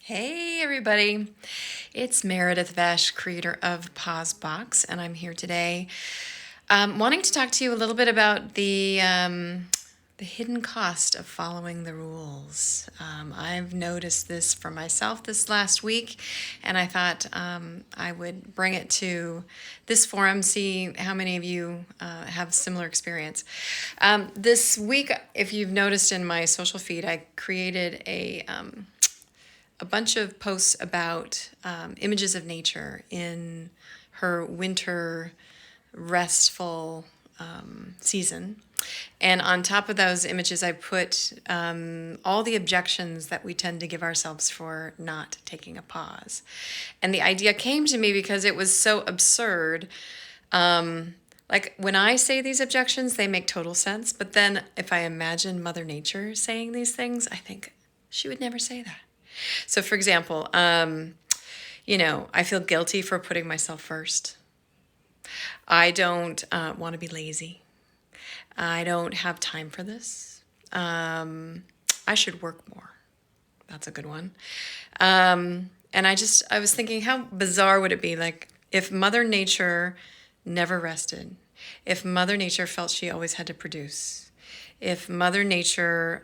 Hey everybody, it's Meredith Vaish, creator of Pause Box, and I'm here today wanting to talk to you a little bit about the hidden cost of following the rules. I've noticed this for myself this last week, and I thought I would bring it to this forum, see how many of you have similar experience. This week, if you've noticed in my social feed, I created a bunch of posts about images of nature in her winter restful season. And on top of those images, I put all the objections that we tend to give ourselves for not taking a pause. And the idea came to me because it was so absurd. Like when I say these objections, they make total sense. But then if I imagine Mother Nature saying these things, I think she would never say that. So, for example, I feel guilty for putting myself first. I don't want to be lazy. I don't have time for this. I should work more. That's a good one. And I was thinking, how bizarre would it be, like, if Mother Nature never rested, if Mother Nature felt she always had to produce, if Mother Nature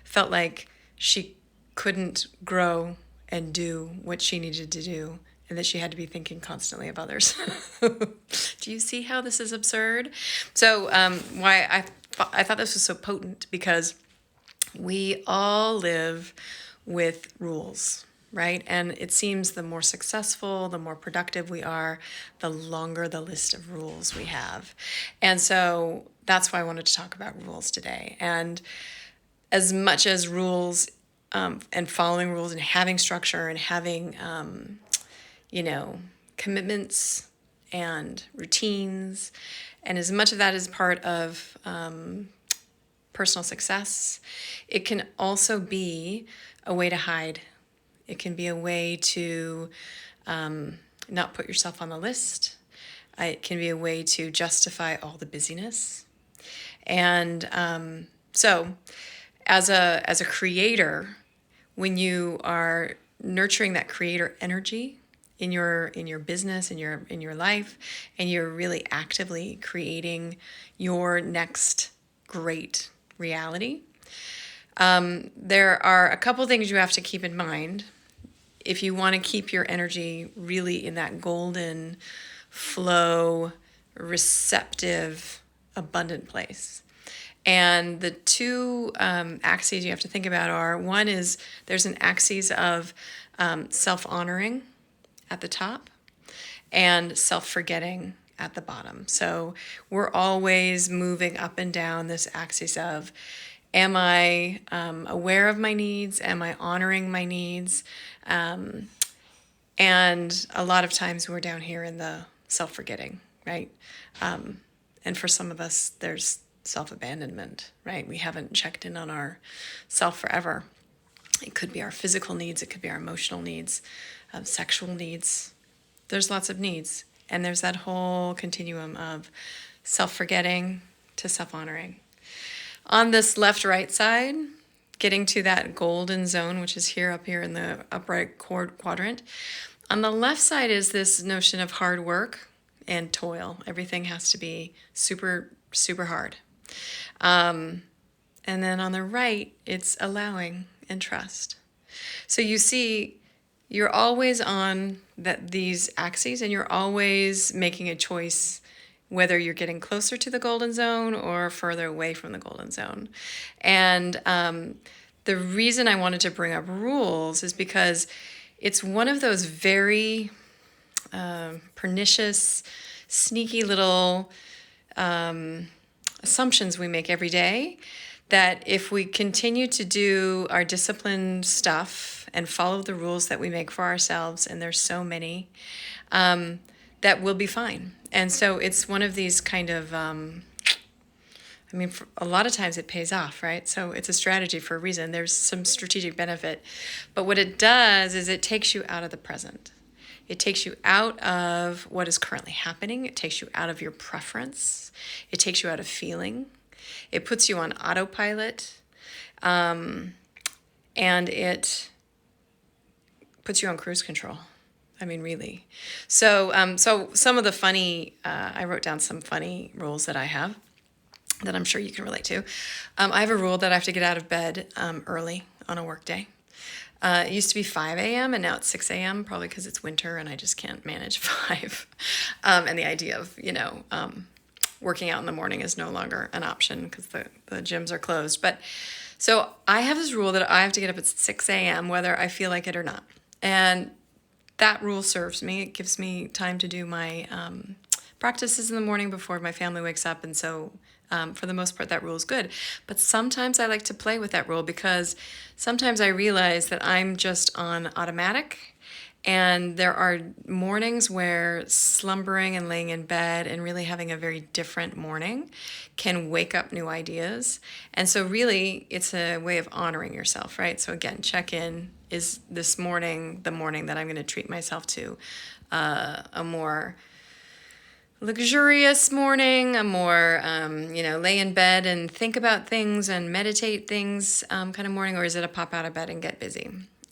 felt like she couldn't grow and do what she needed to do, and that she had to be thinking constantly of others. Do you see how this is absurd? So why I thought this was so potent, because we all live with rules, right? And it seems the more successful, the more productive we are, the longer the list of rules we have. And so that's why I wanted to talk about rules today. And as much as rules and following rules and having structure and having, commitments and routines, and as much of that is part of personal success, it can also be a way to hide. It can be a way to not put yourself on the list. It can be a way to justify all the busyness. And so as a creator, when you are nurturing that creator energy in your business, in your life, and you're really actively creating your next great reality, there are a couple things you have to keep in mind if you want to keep your energy really in that golden flow, receptive, abundant place. And the two axes you have to think about are, one is there's an axis of self-honoring at the top and self-forgetting at the bottom. So we're always moving up and down this axis of, am I aware of my needs? Am I honoring my needs? And a lot of times we're down here in the self-forgetting, right? And for some of us, there's self-abandonment, right? We haven't checked in on our self forever. It could be our physical needs, it could be our emotional needs, sexual needs. There's lots of needs. And there's that whole continuum of self-forgetting to self-honoring. On this left-right side, getting to that golden zone, which is up here in the upright quadrant. On the left side is this notion of hard work and toil. Everything has to be super, super hard. And then on the right, it's allowing and trust. So you see, you're always on these axes, and you're always making a choice whether you're getting closer to the golden zone or further away from the golden zone. And the reason I wanted to bring up rules is because it's one of those very pernicious, sneaky little assumptions we make every day, that if we continue to do our disciplined stuff and follow the rules that we make for ourselves, and there's so many, that we'll be fine. And so it's one of these kind of, for a lot of times it pays off, right? So it's a strategy for a reason. There's some strategic benefit. But what it does is it takes you out of the present. It takes you out of what is currently happening. It takes you out of your preference. It takes you out of feeling. It puts you on autopilot. And it puts you on cruise control. I mean, really. So some of the funny, I wrote down some funny rules that I have that I'm sure you can relate to. I have a rule that I have to get out of bed early on a work day. It used to be 5 a.m. and now it's 6 a.m. probably because it's winter and I just can't manage 5. And the idea of, working out in the morning is no longer an option because the gyms are closed. But so I have this rule that I have to get up at 6 a.m. whether I feel like it or not. And that rule serves me. It gives me time to do my practices in the morning before my family wakes up. And so for the most part, that rule is good. But sometimes I like to play with that rule because sometimes I realize that I'm just on automatic. And there are mornings where slumbering and laying in bed and really having a very different morning can wake up new ideas. And so really, it's a way of honoring yourself, right? So again, check-in is this morning, the morning that I'm going to treat myself to a more luxurious morning, a more, lay in bed and think about things and meditate things kind of morning, or is it a pop out of bed and get busy?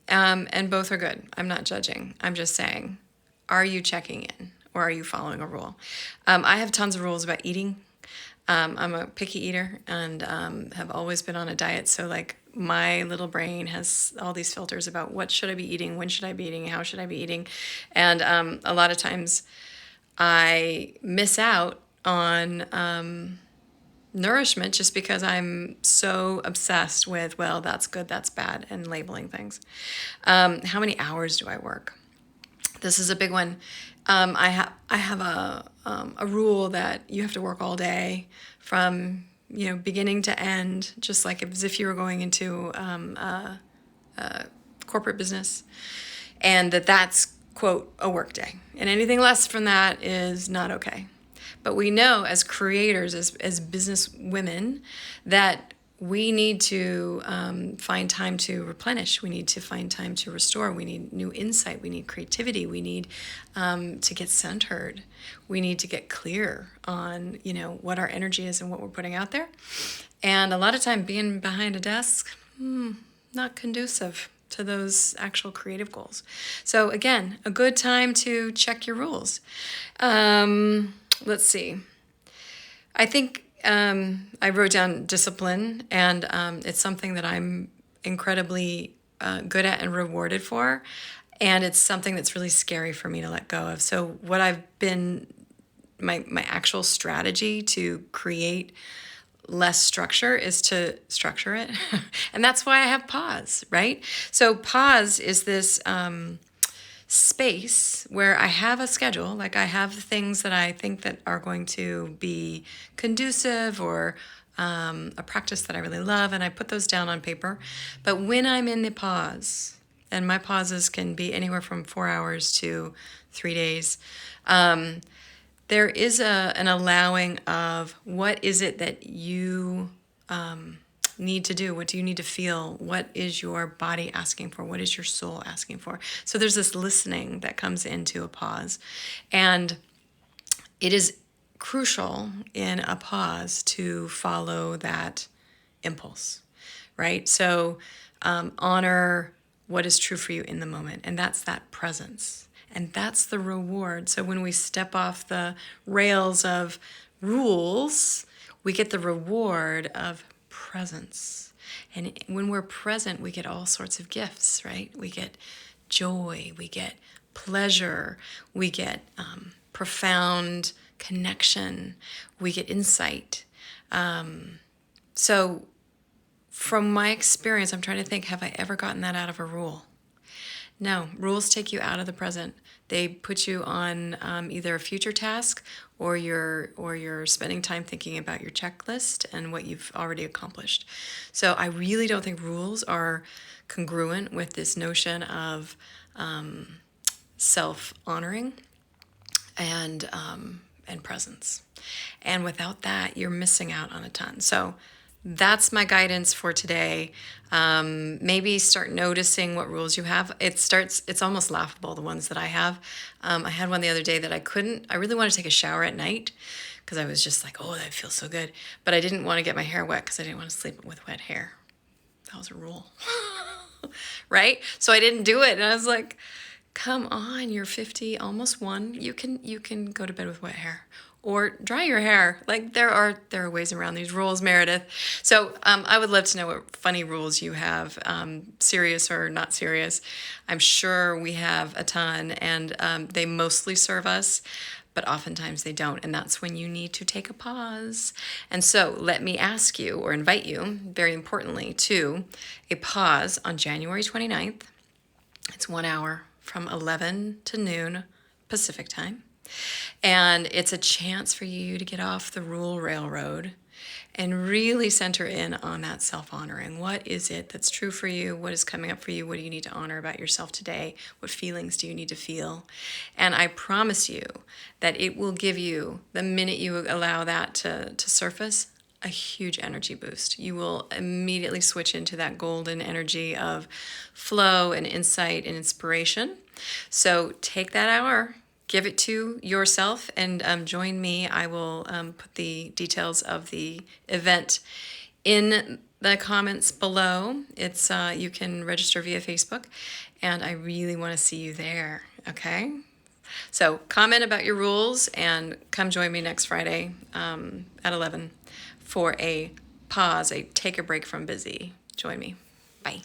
And both are good. I'm not judging. I'm just saying, are you checking in or are you following a rule? I have tons of rules about eating. I'm a picky eater and have always been on a diet. So like my little brain has all these filters about what should I be eating, when should I be eating, how should I be eating. And a lot of times I miss out on nourishment just because I'm so obsessed with, well, that's good, that's bad, and labeling things. How many hours do I work? This is a big one. I have a rule that you have to work all day from beginning to end, just like as if you were going into corporate business, and that's quote a work day, and anything less from that is not okay. But we know as creators, as business women, that we need to find time to replenish. We need to find time to restore. We need new insight. We need creativity. We need to get centered. We need to get clear on, what our energy is and what we're putting out there. And a lot of time being behind a desk, not conducive to those actual creative goals. So again, a good time to check your rules. Let's see. I think I wrote down discipline, and it's something that I'm incredibly good at and rewarded for. And it's something that's really scary for me to let go of. So what I've been, my actual strategy to create less structure is to structure it. And that's why I have pause, right? So pause is this space where I have a schedule, like I have things that I think that are going to be conducive or a practice that I really love, and I put those down on paper. But when I'm in the pause, and my pauses can be anywhere from 4 hours to 3 days, there is an allowing of what is it that you need to do? What do you need to feel? What is your body asking for? What is your soul asking for? So there's this listening that comes into a pause. And it is crucial in a pause to follow that impulse, right? So honor what is true for you in the moment. And that's that presence. And that's the reward. So when we step off the rails of rules, we get the reward of presence. And when we're present, we get all sorts of gifts, right? We get joy, we get pleasure, we get profound connection, we get insight. So from my experience, I'm trying to think, have I ever gotten that out of a rule? No, rules take you out of the present. They put you on either a future task or you're spending time thinking about your checklist and what you've already accomplished. So I really don't think rules are congruent with this notion of self-honoring and presence. And without that, you're missing out on a ton. So that's my guidance for today. Maybe start noticing what rules you have. It's almost laughable, the ones that I have. I had one the other day that I really wanted to take a shower at night because I was just like, oh, that feels so good. But I didn't want to get my hair wet because I didn't want to sleep with wet hair. That was a rule. right? So I didn't do it. And I was like, come on, you're 50, almost one. You can go to bed with wet hair or dry your hair. Like there are ways around these rules, Meredith. So I would love to know what funny rules you have, serious or not serious. I'm sure we have a ton, and they mostly serve us, but oftentimes they don't. And that's when you need to take a pause. And so let me ask you or invite you, very importantly, to a pause on January 29th. It's 1 hour from 11 to noon Pacific time. And it's a chance for you to get off the rule railroad and really center in on that self-honoring. What is it that's true for you? What is coming up for you? What do you need to honor about yourself today? What feelings do you need to feel? And I promise you that it will give you, the minute you allow that to surface, a huge energy boost. You will immediately switch into that golden energy of flow and insight and inspiration. So take that hour, give it to yourself, and join me. I will put the details of the event in the comments below. It's you can register via Facebook, and I really want to see you there. Okay. So comment about your rules and come join me next Friday at 11 for a pause, a take a break from busy. Join me. Bye.